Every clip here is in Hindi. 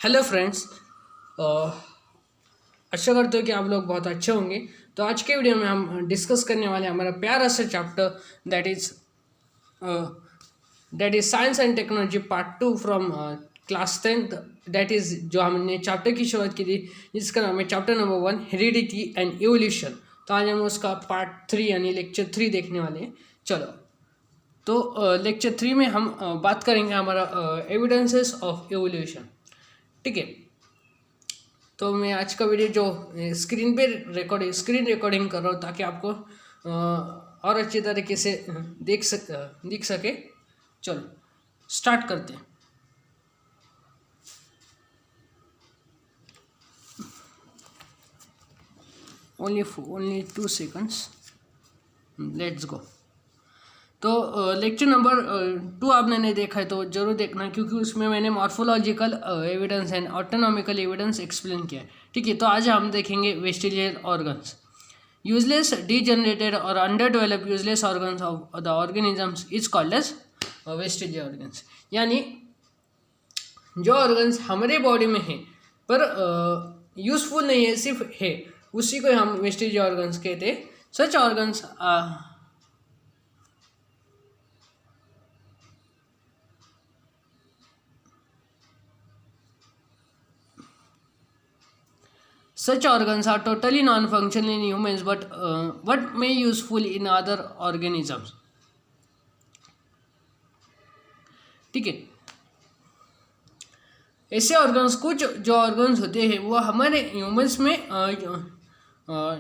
हेलो फ्रेंड्स, आशा करते हो कि आप लोग बहुत अच्छे होंगे। तो आज के वीडियो में हम डिस्कस करने वाले हैं हमारा प्यारा सा chapter that is science and technology part 2 from class 10th। That is जो हमने चैप्टर की शुरुआत की थी, जिसका नाम है chapter number 1 heredity and evolution. तो आज हम उसका पार्ट 3 यानी लेक्चर 3 देखने वाले हैं। चलो, तो लेक्चर 3 में हम बात करेंगे हमारा एविडेंसेस ऑफ एवोल्यूशन। ठीक है, तो मैं आज का वीडियो जो स्क्रीन रिकॉर्डिंग कर रहा हूँ ताकि आपको और अच्छी तरीके से दिख सके। चलो स्टार्ट करते हैं। Only 2 seconds, let's go. तो लेक्चर नंबर 2 आपने नहीं देखा है तो ज़रूर देखना, क्योंकि उसमें मैंने morphological evidence and anatomical evidence explain किया है। ठीक है, तो आज हम देखेंगे वेस्टिजियल ऑर्गन्स। यूजलेस, डीजनरेटेड और under develop useless organs of the organisms is called as vestigial organs. यानी जो ऑर्गन्स हमारे बॉडी में है पर यूजफुल नहीं है, सिर्फ है, उसी को हम वेस्टिजियल ऑर्गन्स कहते हैं। सच organs Such organs are totally non-functional in humans, but may useful in other organisms. ठीक है, ऐसे ऑर्गन्स, कुछ जो ऑर्गन्स होते हैं वो हमारे ह्यूमंस में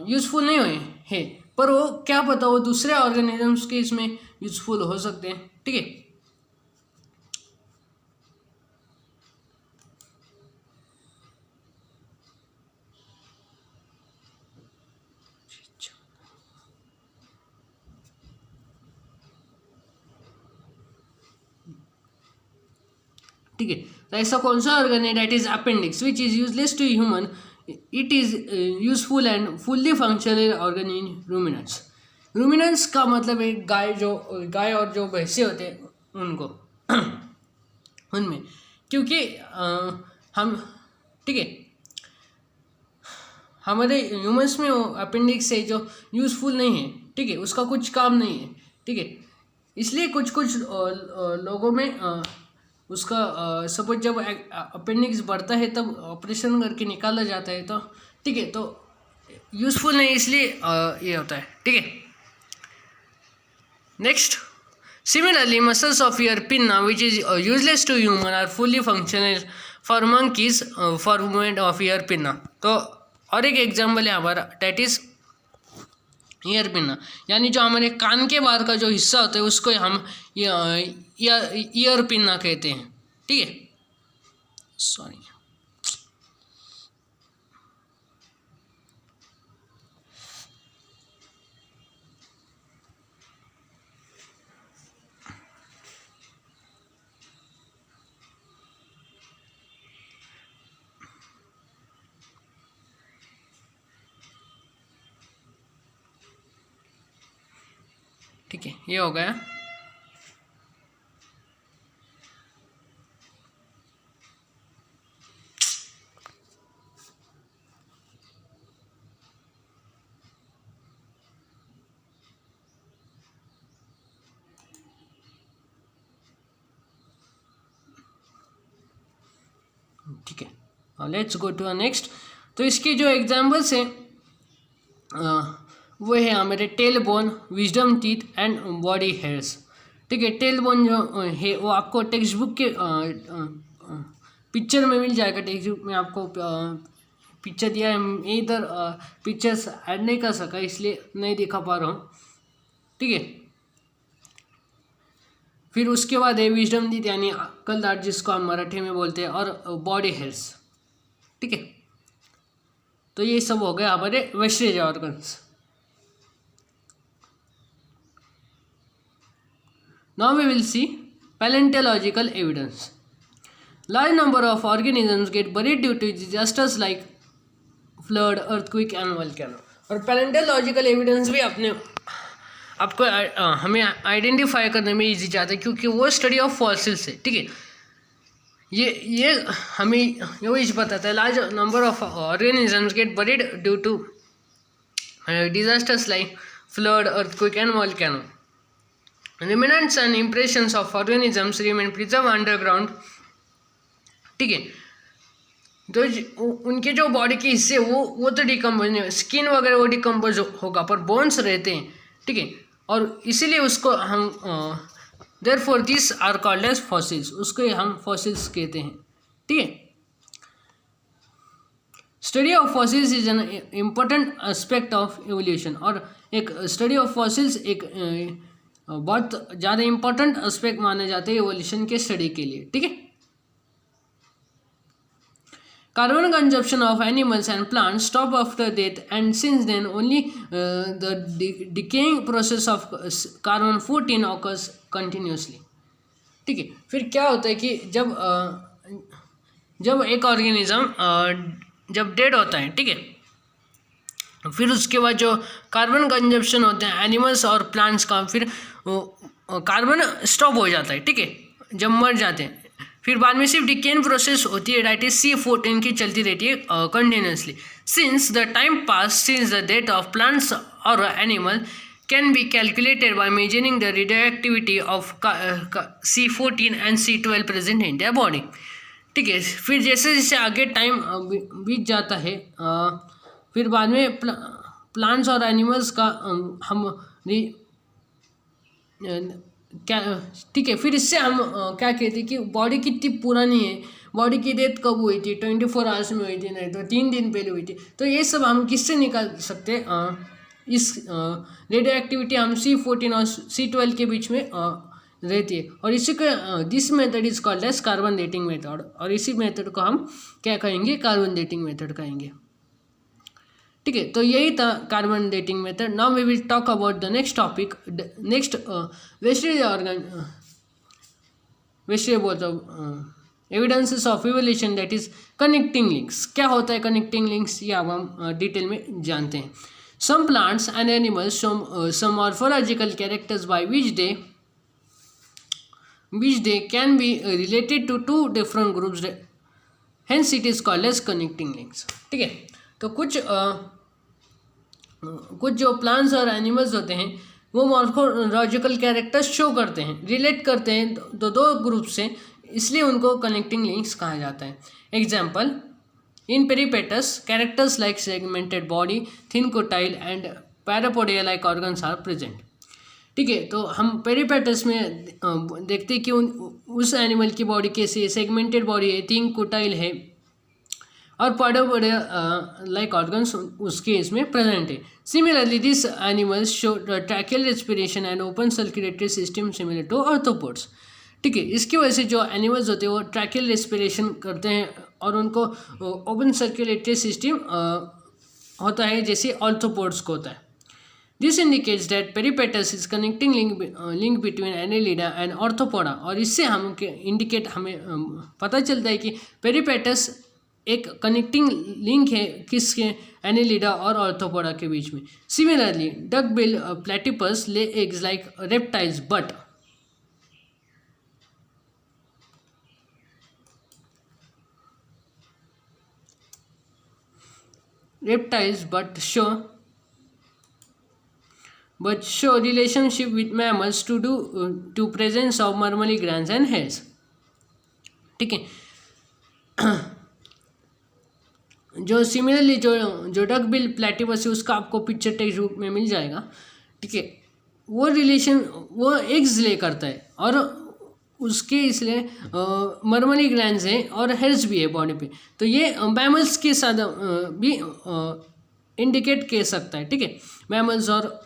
यूजफुल नहीं हुए हैं, पर वो क्या पता वो दूसरे ऑर्गेनिजम्स के इसमें यूजफुल हो सकते हैं। ठीक है, ठीक है। तो ऐसा कौन सा ऑर्गन है? That is appendix which is useless to human, it is useful and fully functional organ in ruminants. Ruminants का मतलब है गाय और जो भैंसे होते हैं उनको उनमें, क्योंकि हम, ठीक है, हमारे ह्यूमंस में वो अपेंडिक्स है जो यूजफुल नहीं है। ठीक है, उसका कुछ काम नहीं है। ठीक है, इसलिए कुछ लोगों में उसका सपोज जब अपेंडिक्स बढ़ता है तब ऑपरेशन करके निकाला जाता है, तो ठीक है, तो यूजफुल नहीं, इसलिए ये होता है। ठीक है, next, similarly muscles of ear pinna which is useless to human are fully functional for monkeys for movement of ear pinna. तो और एक एग्जाम्पल है हमारा, डेट इज ईयर पिन्ना, यानी जो हमारे कान के बाहर का जो हिस्सा होता है उसको हम ईयर पिन्ना कहते हैं। ठीक है, सॉरी, ठीक है, ये हो गया। ठीक है, लेट्स गो टू नेक्स्ट। तो इसके जो एग्जाम्पल्स हैं वो है हमारे tail bone, wisdom teeth and body hairs. ठीक है, टेल बोन जो है वो आपको टेक्स्ट बुक के पिक्चर में मिल जाएगा। टेक्स्ट बुक में आपको पिक्चर दिया है, मैं इधर पिक्चर्स ऐड नहीं कर सका इसलिए नहीं दिखा पा रहा हूँ। ठीक है, फिर उसके बाद है विजडम टीथ यानी अक्ल दांत, जिसको हम मराठी में बोलते हैं, और बॉडी हेयर्स। ठीक है, तो ये सब हो गया हमारे vestigial organs. Now we will see paleontological evidence. Large number of organisms get buried due to disasters like flood, earthquake and volcano. और paleontological evidence भी आपको हमें आइडेंटिफाई करने में इजी जाता है, क्योंकि वो स्टडी ऑफ फॉसिल्स है। ठीक है, ये हमें ये बताता है large number of organisms get buried due to disasters like flood, earthquake and volcano. Remnants and impressions of organisms remain preserved underground. ठीक है, तो उनके जो बॉडी के हिस्से वो तो डिकम्पोज नहीं, स्किन वगैरह वो डिकम्पोज होगा, पर बोन्स रहते हैं, ठीक है, और इसीलिए उसको हम therefore this are called as fossils, उसको हम फॉसिल्स कहते हैं, ठीक है। Study of fossils is an important aspect of evolution, और एक स्टडी ऑफ फॉसिल्स एक बहुत ज़्यादा इम्पोर्टेंट एस्पेक्ट माने जाते हैं एवोल्यूशन के स्टडी के लिए, ठीक है। Carbon consumption of animals and plants stop after death and since then only the decaying process of carbon 14 occurs continuously, ठीक है। फिर क्या होता है कि जब एक ऑर्गेनिज्म जब डेड होता है, ठीक है, फिर उसके बाद जो कार्बन कंजप्शन होते हैं एनिमल्स और प्लांट्स का, फिर कार्बन स्टॉप हो जाता है, ठीक है, जब मर जाते हैं, फिर बाद में सिर्फ डिकेन प्रोसेस होती है, दैट इज C14 की चलती रहती है continuously. Since the time pass since the death of plants और animal can be calculated by measuring the radioactivity of C14 and C12 present in their body, ठीक है। फिर जैसे जैसे आगे टाइम बीत जाता है, फिर बाद में प्लांट्स और एनिमल्स का हम क्या, ठीक है, फिर इससे हम क्या कहते हैं कि बॉडी कितनी पुरानी है, बॉडी की डेथ कब हुई थी, 24 आवर्स में हुई थी, नहीं तो 3 दिन पहले हुई थी, तो ये सब हम किससे निकाल सकते हैं, इस रेडियो एक्टिविटी हम C14 और C12 के बीच में रहती है, और इसी को this method is called as carbon dating method, और इसी मेथड को हम क्या कहेंगे, कार्बन डेटिंग मेथड कहेंगे, ठीक है। तो यही था carbon dating method. Now we will talk about the next topic, next वेस्टेज बोलता evidences of evolution, that is connecting links. क्या होता है कनेक्टिंग लिंक्स, ये अब हम डिटेल में जानते हैं। Some plants and animals some morphological characters by which they can be related to two different groups, hence it is called as connecting links, ठीक है। तो कुछ जो प्लांट्स और एनिमल्स होते हैं वो मॉर्फोलॉजिकल कैरेक्टर्स शो करते हैं, रिलेट करते हैं तो दो ग्रुप से, इसलिए उनको कनेक्टिंग लिंक्स कहा जाता है। Example, in Peripatus characters like segmented body, thin cuticle and parapodia like organs are present, ठीक है। तो हम पेरिपेटस में देखते हैं कि उस एनिमल की बॉडी कैसी, सेगमेंटेड बॉडी है, थिन कोटाइल है, और पैरापोडिया लाइक ऑर्गन्स उसके इसमें प्रेजेंट है। Similarly this animals show tracheal respiration and open circulatory system similar to arthropods, ठीक है। इसकी वजह से जो एनिमल्स होते हैं वो ट्रैकियल रेस्पिरेशन करते हैं और उनको ओपन सर्कुलेटरी सिस्टम होता है जैसे ऑर्थोपोड्स को होता है। This indicates that Peripatus is connecting link between Annelida and Arthropoda, और इससे हम इंडिकेट हमें पता चलता है कि पेरिपेटस एक कनेक्टिंग लिंक है किसके, एनेलिडा और ऑर्थोपोडा के बीच में। Similarly duck bill platypus lay eggs like reptiles but show relationship with mammals to presence of mammary glands and hairs, ठीक है। जो सिमिलरली जो डक बिल प्लेटिपस है उसका आपको पिक्चर टेक्स्ट बुक में मिल जाएगा, ठीक है। वो रिलेशन वो एग्स ले करता है और उसके इसलिए मर्मली ग्लैंड्स हैं और हेयर्स भी है बॉडी पे, तो ये मैमल्स के साथ भी इंडिकेट कर सकता है, ठीक है, मैमल्स और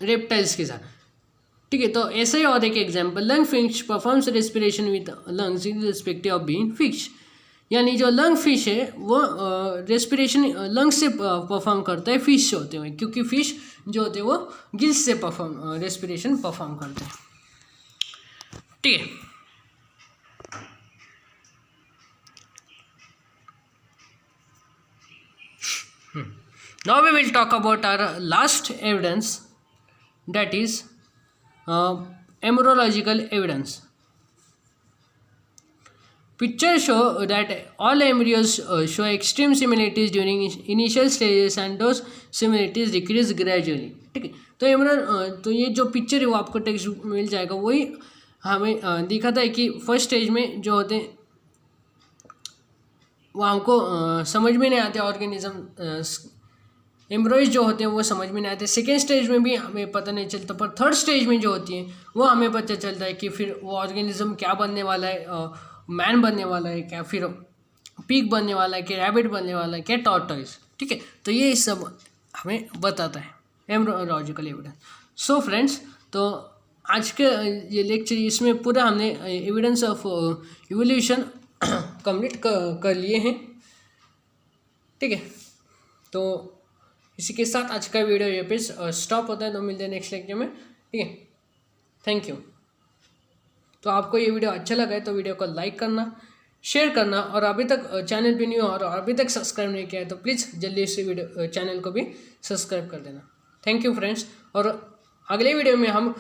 रेप्टाइल्स के साथ, ठीक है। तो ऐसे ही और एक example, lung fish performs respiration with lungs in respective of being fish, यानी जो लंग फिश है वो रेस्पिरेशन लंग्स से परफॉर्म करता है फिश होते हुए, क्योंकि फिश जो होते हैं वो गिल्स से रेस्पिरेशन परफॉर्म करते हैं, ठीक है। Now we will talk about our last evidence, that is embryological evidence. Pictures show that all embryos show extreme similarities during initial stages and those similarities decrease gradually. ठीक है, तो इमरान तो ये जो पिक्चर है वो आपको टेक्स्ट बुक में मिल जाएगा। वही हमें दिखाता है कि फर्स्ट स्टेज में जो होते हैं वो हमको समझ में नहीं आते, ऑर्गेनिज्म एम्ब्रॉयज जो होते हैं वो समझ में नहीं आते। सेकेंड स्टेज में भी हमें पता नहीं चलता, पर थर्ड स्टेज में जो होती हैं वो हमें पता चलता है कि फिर वो ऑर्गेनिज्म क्या बनने वाला है, मैन बनने वाला है क्या, फिर पिग बनने वाला है, क्या रैबिट बनने वाला है, क्या टॉर्टॉइस। ठीक है, तो ये सब हमें बताता है एम्ब्रियोलॉजिकल एविडेंस। सो फ्रेंड्स, तो आज के ये लेक्चर इसमें पूरा हमने एविडेंस ऑफ इवोल्यूशन कंप्लीट कर लिए हैं। ठीक है, तो इसी के साथ आज का वीडियो ये पे स्टॉप होता है। तो मिलते हैं नेक्स्ट लेक्चर में। ठीक है, थैंक यू। तो आपको ये वीडियो अच्छा लगा है तो वीडियो को लाइक करना, शेयर करना, और अभी तक चैनल पे न्यू और अभी तक सब्सक्राइब नहीं किया है तो प्लीज़ जल्दी से वीडियो चैनल को भी सब्सक्राइब कर देना। Thank you friends. और अगले वीडियो में हम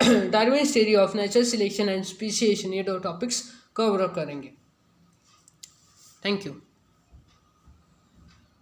Darwin's theory of natural selection and speciation ये दो टॉपिक्स कवर करेंगे। Thank you.